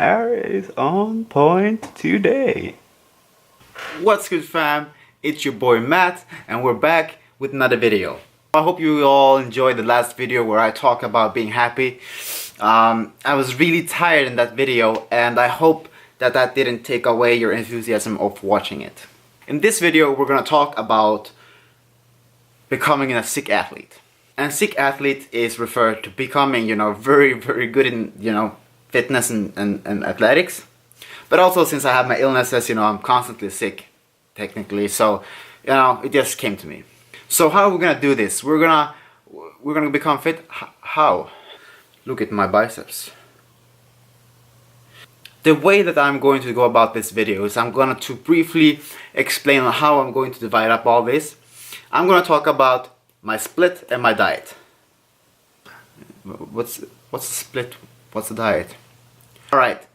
Air is on point today. What's good, fam? It's your boy Matt, and we're back with another video. I hope you all enjoyed the last video where I talk about being happy. I was really tired in that video, and I hope that didn't take away your enthusiasm of watching it. In this video, we're gonna talk about becoming a sick athlete. And sick athlete is referred to becoming, very, very good in, fitness and athletics. But also, since I have my illnesses, I'm constantly sick, technically. So, it just came to me. So how are we gonna do this? We're gonna become fit. How? Look at my biceps. The way that I'm going to go about this video is I'm going to briefly explain how I'm going to divide up all this. I'm going to talk about my split and my diet. What's the split? What's the diet? Alright,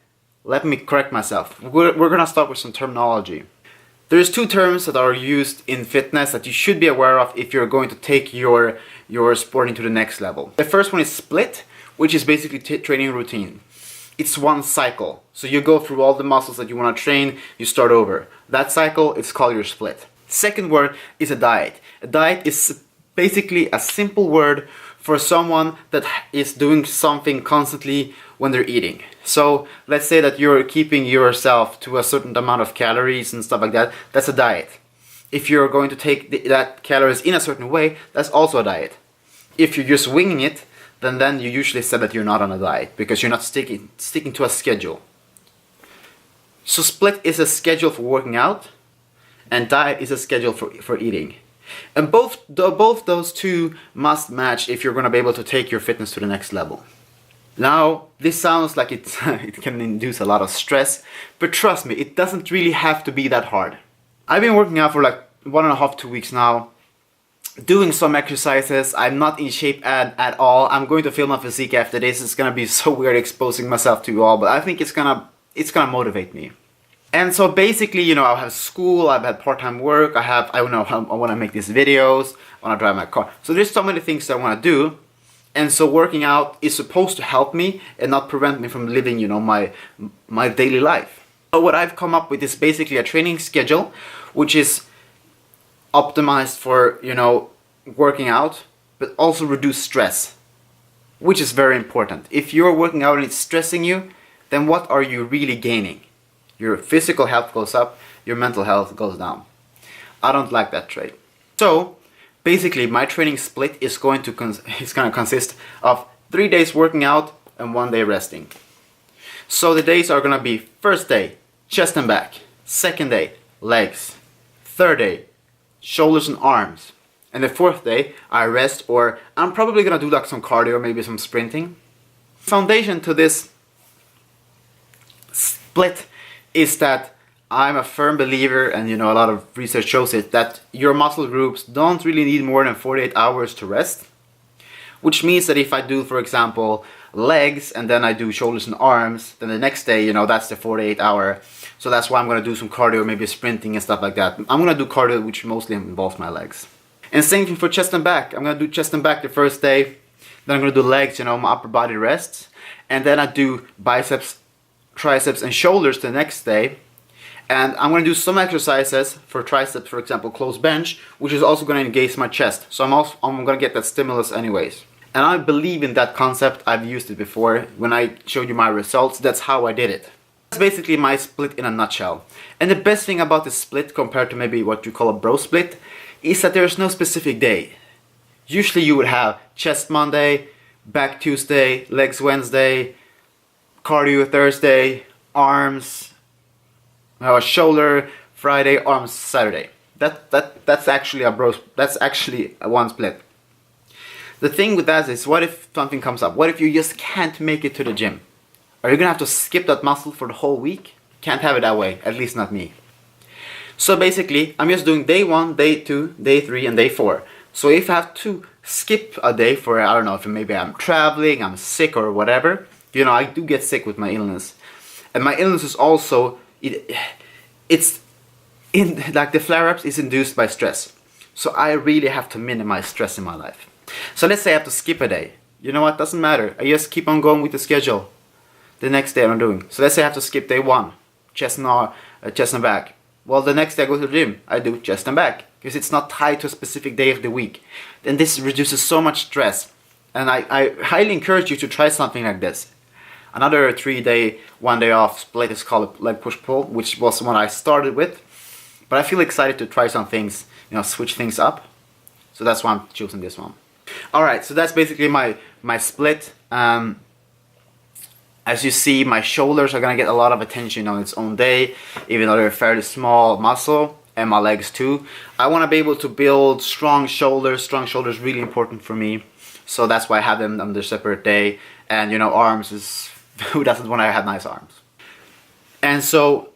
let me correct myself. We're going to start with some terminology. There's two terms that are used in fitness that you should be aware of if you're going to take your sport into the next level. The first one is split, which is basically training routine. It's one cycle. So you go through all the muscles that you want to train, you start over. That cycle is called your split. Second word is a diet. A diet is basically a simple word for someone that is doing something constantly when they're eating. So let's say that you're keeping yourself to a certain amount of calories and stuff like that. That's a diet. If you're going to take that calories in a certain way, that's also a diet. If you're just winging it, then you usually say that you're not on a diet because you're not sticking to a schedule. So split is a schedule for working out, and diet is a schedule for eating. And both those two must match if you're going to be able to take your fitness to the next level. Now, this sounds like it can induce a lot of stress, but trust me, it doesn't really have to be that hard. I've been working out for like 1.5 to 2 weeks now, doing some exercises. I'm not in shape at all. I'm going to film my physique after this. It's gonna be so weird exposing myself to you all, but I think it's gonna motivate me. And so basically, I have school, I've had part-time work, I want to make these videos, I want to drive my car. So there's so many things that I want to do. And so working out is supposed to help me and not prevent me from living, my daily life. So what I've come up with is basically a training schedule, which is optimized for, working out, but also reduce stress, which is very important. If you're working out and it's stressing you, then what are you really gaining? Your physical health goes up, your mental health goes down. I don't like that trait. So basically my training split is going to consist of 3 days working out and 1 day resting. So the days are going to be: first day, chest and back; second day, legs; third day, shoulders and arms; and the fourth day I rest, or I'm probably gonna do like some cardio, maybe some sprinting. Foundation to this split is that I'm a firm believer, and a lot of research shows it, that your muscle groups don't really need more than 48 hours to rest. Which means that if I do, for example, legs and then I do shoulders and arms, then the next day, that's the 48 hour. So that's why I'm going to do some cardio, maybe sprinting and stuff like that. I'm going to do cardio which mostly involves my legs. And same thing for chest and back. I'm going to do chest and back the first day. Then I'm going to do legs, my upper body rests. And then I do biceps, triceps and shoulders the next day. And I'm going to do some exercises for triceps, for example, close bench, which is also going to engage my chest. So I'm going to get that stimulus anyways. And I believe in that concept. I've used it before. When I showed you my results, that's how I did it. That's basically my split in a nutshell. And the best thing about this split compared to maybe what you call a bro split is that there's no specific day. Usually you would have chest Monday, back Tuesday, legs Wednesday, cardio Thursday, arms, shoulder Friday, arms Saturday. That's actually a one split. The thing with that is, what if something comes up? What if you just can't make it to the gym? Are you gonna have to skip that muscle for the whole week? Can't have it that way, at least not me. So basically, I'm just doing day 1, day 2, day 3, and day 4. So if I have to skip a day for, I don't know, if maybe I'm traveling, I'm sick or whatever, I do get sick with my illness. And my illness is also, it's in, like the flare-ups is induced by stress. So I really have to minimize stress in my life. So let's say I have to skip a day. You know what, doesn't matter. I just keep on going with the schedule. the next day I'm doing. So let's say I have to skip day 1, chest and back. Well, the next day I go to the gym, I do chest and back, because it's not tied to a specific day of the week. Then this reduces so much stress. And I highly encourage you to try something like this. Another 3-day, 1-day off split is called leg push pull, which was one I started with. But I feel excited to try some things, switch things up. So that's why I'm choosing this one. Alright, so that's basically my split. As you see, my shoulders are gonna get a lot of attention on its own day, even though they're a fairly small muscle, and my legs too. I wanna be able to build strong shoulders. Strong shoulders is really important for me. So that's why I have them on their separate day. And arms is, who doesn't want to have nice arms? And so,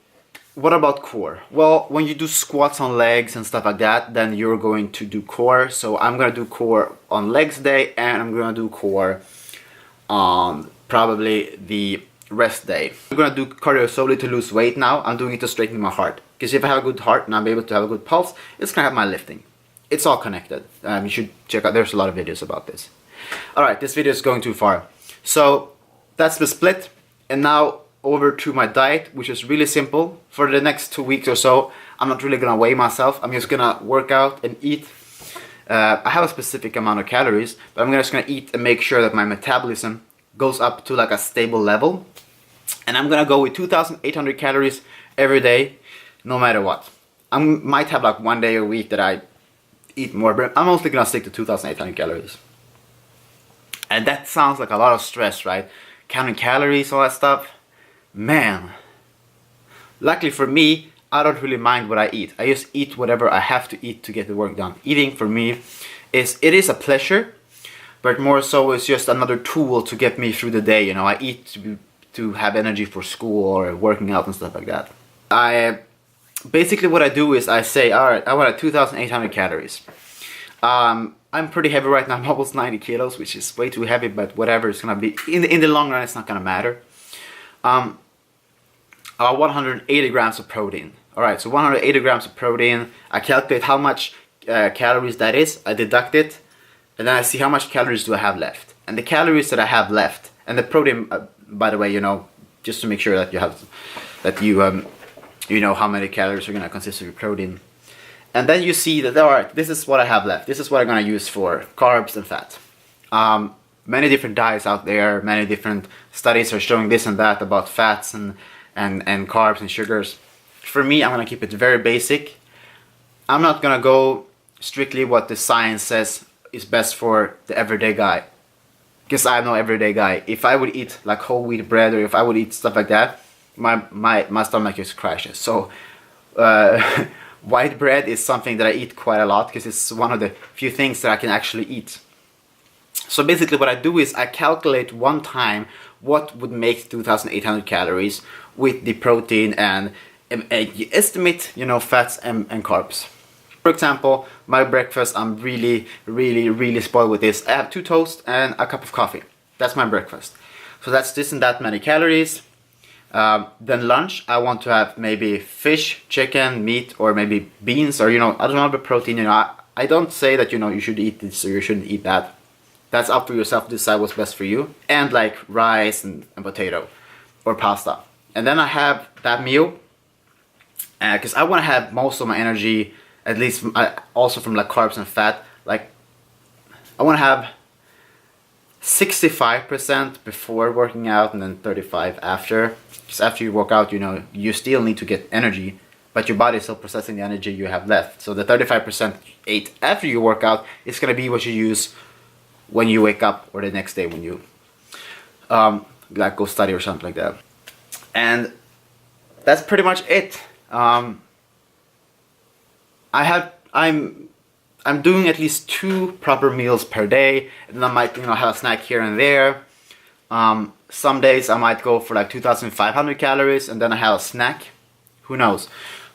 what about core? Well, when you do squats on legs and stuff like that, then you're going to do core. So I'm going to do core on legs day, and I'm going to do core on probably the rest day. I'm going to do cardio solely to lose weight now. I'm doing it to strengthen my heart. Because if I have a good heart and I'm able to have a good pulse, it's going to have my lifting. It's all connected. You should check out, there's a lot of videos about this. Alright, this video is going too far. So that's the split, and now over to my diet, which is really simple. For the next 2 weeks or so, I'm not really gonna weigh myself. I'm just gonna work out and eat. I have a specific amount of calories, but I'm just gonna eat and make sure that my metabolism goes up to like a stable level. And I'm gonna go with 2,800 calories every day, no matter what. I might have like 1 day a week that I eat more, but I'm mostly gonna stick to 2,800 calories. And that sounds like a lot of stress, right? Counting calories, all that stuff. Man. Luckily for me, I don't really mind what I eat. I just eat whatever I have to eat to get the work done. Eating for me it is a pleasure, but more so it's just another tool to get me through the day. I eat to have energy for school or working out and stuff like that. Basically what I do is I say, alright, I want 2,800 calories. I'm pretty heavy right now. I'm almost 90 kilos, which is way too heavy, but whatever. It's gonna be in the long run. It's not gonna matter. About 180 grams of protein. All right, so 180 grams of protein. I calculate how much calories that is. I deduct it, and then I see how much calories do I have left. And the calories that I have left, and the protein, by the way, just to make sure that you know how many calories are gonna consist of your protein. And then you see that, alright, this is what I have left. This is what I'm going to use for carbs and fat. Many different diets out there, many different studies are showing this and that about fats and carbs and sugars. For me, I'm going to keep it very basic. I'm not going to go strictly what the science says is best for the everyday guy. Because I'm no everyday guy. If I would eat like whole wheat bread, or if I would eat stuff like that, my stomach just crashes. So, white bread is something that I eat quite a lot because it's one of the few things that I can actually eat. So basically what I do is I calculate one time what would make 2,800 calories with the protein and you estimate, fats and carbs. For example, my breakfast, I'm really spoiled with this. I have 2 toasts and a cup of coffee. That's my breakfast. So that's this and that many calories. Then lunch, I want to have maybe fish, chicken, meat, or maybe beans, or I don't know, the protein. I don't say that you should eat this or you shouldn't eat that. That's up to yourself to decide what's best for you. And like rice and potato or pasta. And then I have that meal because I want to have most of my energy, at least also from like carbs and fat. Like I want to have 65% before working out and then 35% after. Because after you work out, you still need to get energy, but your body is still processing the energy you have left. So the 35% ate after you work out is going to be what you use when you wake up or the next day when you like go study or something like that. And that's pretty much it. I'm doing at least 2 proper meals per day, and then I might have a snack here and there. Some days I might go for like 2,500 calories and then I have a snack. Who knows?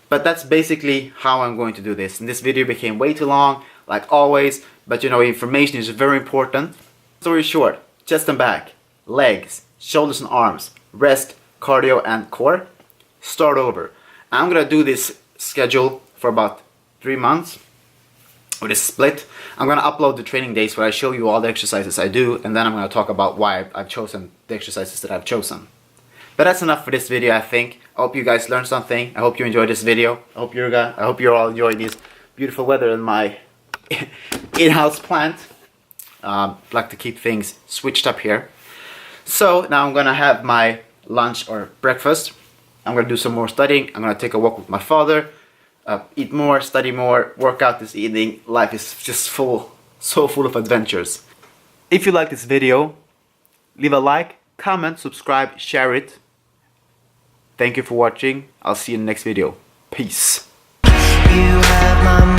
But that's basically how I'm going to do this. And this video became way too long, like always. But information is very important. Story short, chest and back, legs, shoulders and arms, rest, cardio and core. Start over. I'm gonna do this schedule for about 3 months. With a split. I'm going to upload the training days where I show you all the exercises I do, and then I'm going to talk about why I've chosen the exercises that I've chosen. But that's enough for this video, I think. I hope you guys learned something. I hope you enjoyed this video. I hope you're all enjoying this beautiful weather in my in-house plant. Like to keep things switched up here. So now I'm gonna have my lunch or breakfast. I'm gonna do some more studying. I'm gonna take a walk with my father. Eat more, study more, work out this evening. Life is just so full of adventures. If you like this video, leave a like, comment, subscribe, share it. Thank you for watching. I'll see you in the next video. Peace. You have my